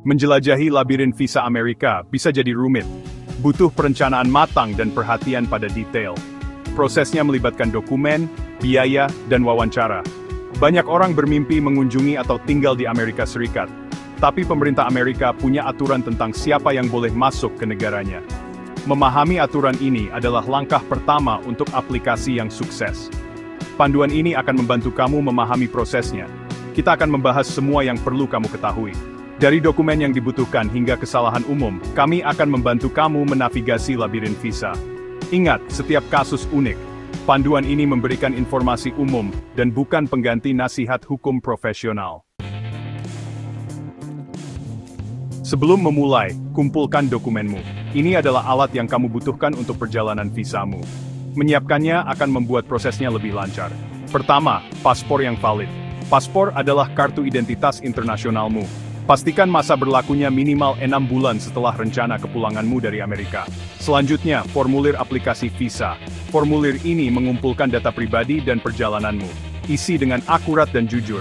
Menjelajahi labirin visa Amerika bisa jadi rumit. Butuh perencanaan matang dan perhatian pada detail. Prosesnya melibatkan dokumen, biaya, dan wawancara. Banyak orang bermimpi mengunjungi atau tinggal di Amerika Serikat. Tapi pemerintah Amerika punya aturan tentang siapa yang boleh masuk ke negaranya. Memahami aturan ini adalah langkah pertama untuk aplikasi yang sukses. Panduan ini akan membantu kamu memahami prosesnya. Kita akan membahas semua yang perlu kamu ketahui. Dari dokumen yang dibutuhkan hingga kesalahan umum, kami akan membantu kamu menavigasi labirin visa. Ingat, setiap kasus unik. Panduan ini memberikan informasi umum dan bukan pengganti nasihat hukum profesional. Sebelum memulai, kumpulkan dokumenmu. Ini adalah alat yang kamu butuhkan untuk perjalanan visamu. Menyiapkannya akan membuat prosesnya lebih lancar. Pertama, paspor yang valid. Paspor adalah kartu identitas internasionalmu. Pastikan masa berlakunya minimal 6 bulan setelah rencana kepulanganmu dari Amerika. Selanjutnya, formulir aplikasi visa. Formulir ini mengumpulkan data pribadi dan perjalananmu. Isi dengan akurat dan jujur.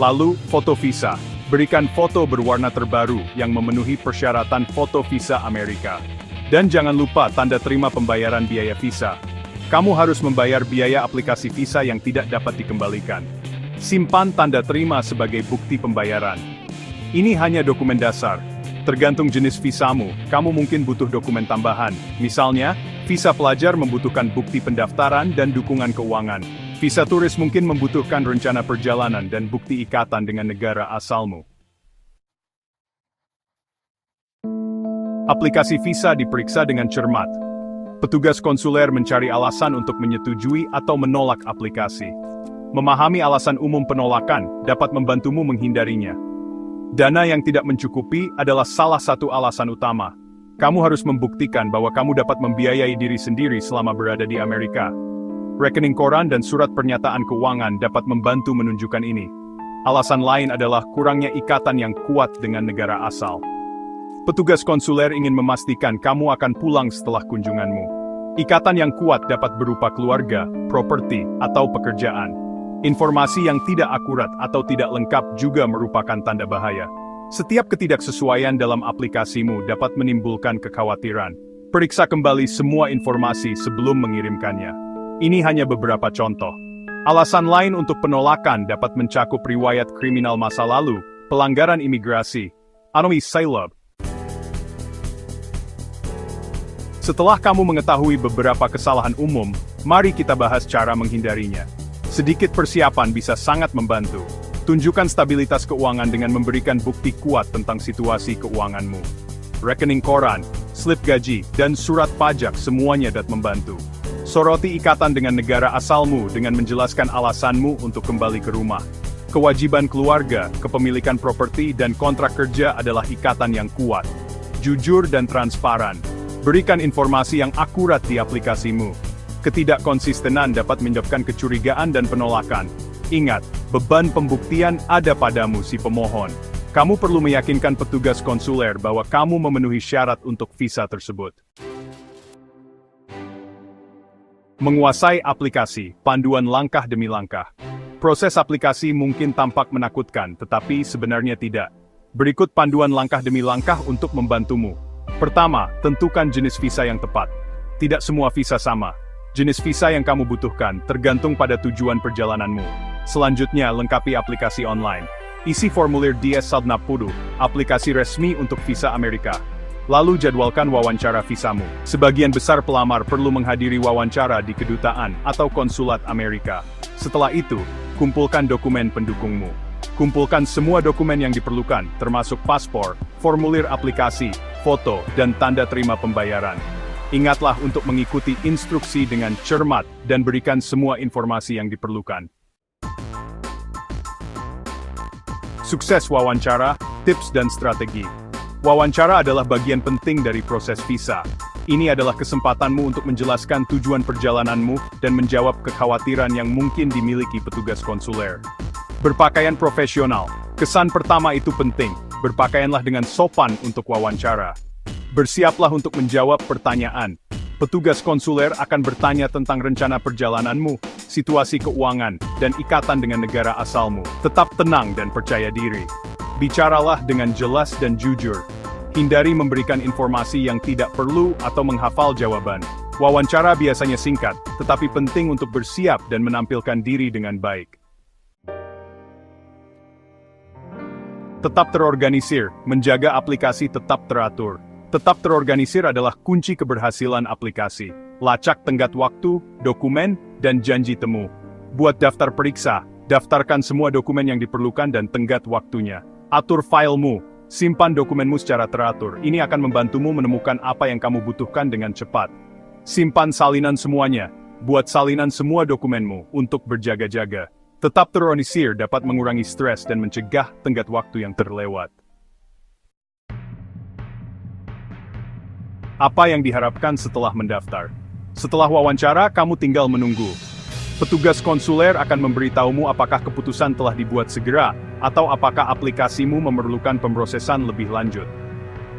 Lalu, foto visa. Berikan foto berwarna terbaru yang memenuhi persyaratan foto visa Amerika. Dan jangan lupa tanda terima pembayaran biaya visa. Kamu harus membayar biaya aplikasi visa yang tidak dapat dikembalikan. Simpan tanda terima sebagai bukti pembayaran. Ini hanya dokumen dasar. Tergantung jenis visamu, kamu mungkin butuh dokumen tambahan. Misalnya, visa pelajar membutuhkan bukti pendaftaran dan dukungan keuangan. Visa turis mungkin membutuhkan rencana perjalanan dan bukti ikatan dengan negara asalmu. Aplikasi visa diperiksa dengan cermat. Petugas konsuler mencari alasan untuk menyetujui atau menolak aplikasi. Memahami alasan umum penolakan dapat membantumu menghindarinya. Dana yang tidak mencukupi adalah salah satu alasan utama. Kamu harus membuktikan bahwa kamu dapat membiayai diri sendiri selama berada di Amerika. Rekening koran dan surat pernyataan keuangan dapat membantu menunjukkan ini. Alasan lain adalah kurangnya ikatan yang kuat dengan negara asal. Petugas konsuler ingin memastikan kamu akan pulang setelah kunjunganmu. Ikatan yang kuat dapat berupa keluarga, properti, atau pekerjaan. Informasi yang tidak akurat atau tidak lengkap juga merupakan tanda bahaya. Setiap ketidaksesuaian dalam aplikasimu dapat menimbulkan kekhawatiran. Periksa kembali semua informasi sebelum mengirimkannya. Ini hanya beberapa contoh. Alasan lain untuk penolakan dapat mencakup riwayat kriminal masa lalu, pelanggaran imigrasi, atau asylum. Setelah kamu mengetahui beberapa kesalahan umum, mari kita bahas cara menghindarinya. Sedikit persiapan bisa sangat membantu. Tunjukkan stabilitas keuangan dengan memberikan bukti kuat tentang situasi keuanganmu. Rekening koran, slip gaji, dan surat pajak semuanya dapat membantu. Soroti ikatan dengan negara asalmu dengan menjelaskan alasanmu untuk kembali ke rumah. Kewajiban keluarga, kepemilikan properti, dan kontrak kerja adalah ikatan yang kuat. Jujur dan transparan. Berikan informasi yang akurat di aplikasimu. Ketidakkonsistenan dapat menyebabkan kecurigaan dan penolakan. Ingat, beban pembuktian ada padamu si pemohon. Kamu perlu meyakinkan petugas konsuler bahwa kamu memenuhi syarat untuk visa tersebut. Menguasai aplikasi, panduan langkah demi langkah. Proses aplikasi mungkin tampak menakutkan, tetapi sebenarnya tidak. Berikut panduan langkah demi langkah untuk membantumu. Pertama, tentukan jenis visa yang tepat. Tidak semua visa sama. Jenis visa yang kamu butuhkan tergantung pada tujuan perjalananmu. Selanjutnya, lengkapi aplikasi online. Isi formulir DS-10, aplikasi resmi untuk visa Amerika. Lalu jadwalkan wawancara visamu. Sebagian besar pelamar perlu menghadiri wawancara di kedutaan atau konsulat Amerika. Setelah itu, kumpulkan dokumen pendukungmu. Kumpulkan semua dokumen yang diperlukan, termasuk paspor, formulir aplikasi, foto, dan tanda terima pembayaran. Ingatlah untuk mengikuti instruksi dengan cermat dan berikan semua informasi yang diperlukan. Sukses wawancara, tips dan strategi. Wawancara adalah bagian penting dari proses visa. Ini adalah kesempatanmu untuk menjelaskan tujuan perjalananmu dan menjawab kekhawatiran yang mungkin dimiliki petugas konsuler. Berpakaian profesional. Kesan pertama itu penting. Berpakaianlah dengan sopan untuk wawancara. Bersiaplah untuk menjawab pertanyaan. Petugas konsuler akan bertanya tentang rencana perjalananmu, situasi keuangan, dan ikatan dengan negara asalmu. Tetap tenang dan percaya diri. Bicaralah dengan jelas dan jujur. Hindari memberikan informasi yang tidak perlu atau menghafal jawaban. Wawancara biasanya singkat, tetapi penting untuk bersiap dan menampilkan diri dengan baik. Tetap terorganisir, menjaga aplikasi tetap teratur. Tetap terorganisir adalah kunci keberhasilan aplikasi. Lacak tenggat waktu, dokumen, dan janji temu. Buat daftar periksa, daftarkan semua dokumen yang diperlukan dan tenggat waktunya. Atur filemu, simpan dokumenmu secara teratur. Ini akan membantumu menemukan apa yang kamu butuhkan dengan cepat. Simpan salinan semuanya, buat salinan semua dokumenmu untuk berjaga-jaga. Tetap terorganisir dapat mengurangi stres dan mencegah tenggat waktu yang terlewat. Apa yang diharapkan setelah mendaftar? Setelah wawancara, kamu tinggal menunggu. Petugas konsuler akan memberitahumu apakah keputusan telah dibuat segera, atau apakah aplikasimu memerlukan pemrosesan lebih lanjut.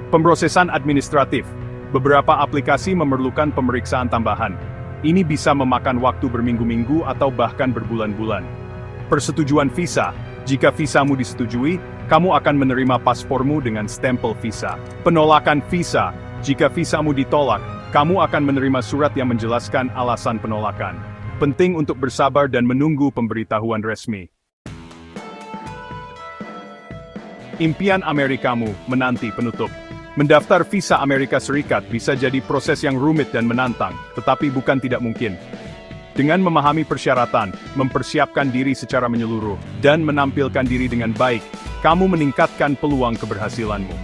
Pemrosesan administratif. Beberapa aplikasi memerlukan pemeriksaan tambahan. Ini bisa memakan waktu berminggu-minggu atau bahkan berbulan-bulan. Persetujuan visa. Jika visamu disetujui, kamu akan menerima paspormu dengan stempel visa. Penolakan visa. Jika visamu ditolak, kamu akan menerima surat yang menjelaskan alasan penolakan. Penting untuk bersabar dan menunggu pemberitahuan resmi. Impian Amerikamu menanti penutup. Mendaftar visa Amerika Serikat bisa jadi proses yang rumit dan menantang, tetapi bukan tidak mungkin. Dengan memahami persyaratan, mempersiapkan diri secara menyeluruh, dan menampilkan diri dengan baik, kamu meningkatkan peluang keberhasilanmu.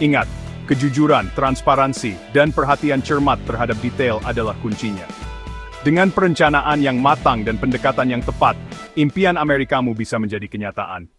Ingat, kejujuran, transparansi, dan perhatian cermat terhadap detail adalah kuncinya. Dengan perencanaan yang matang dan pendekatan yang tepat, impian Amerikamu bisa menjadi kenyataan.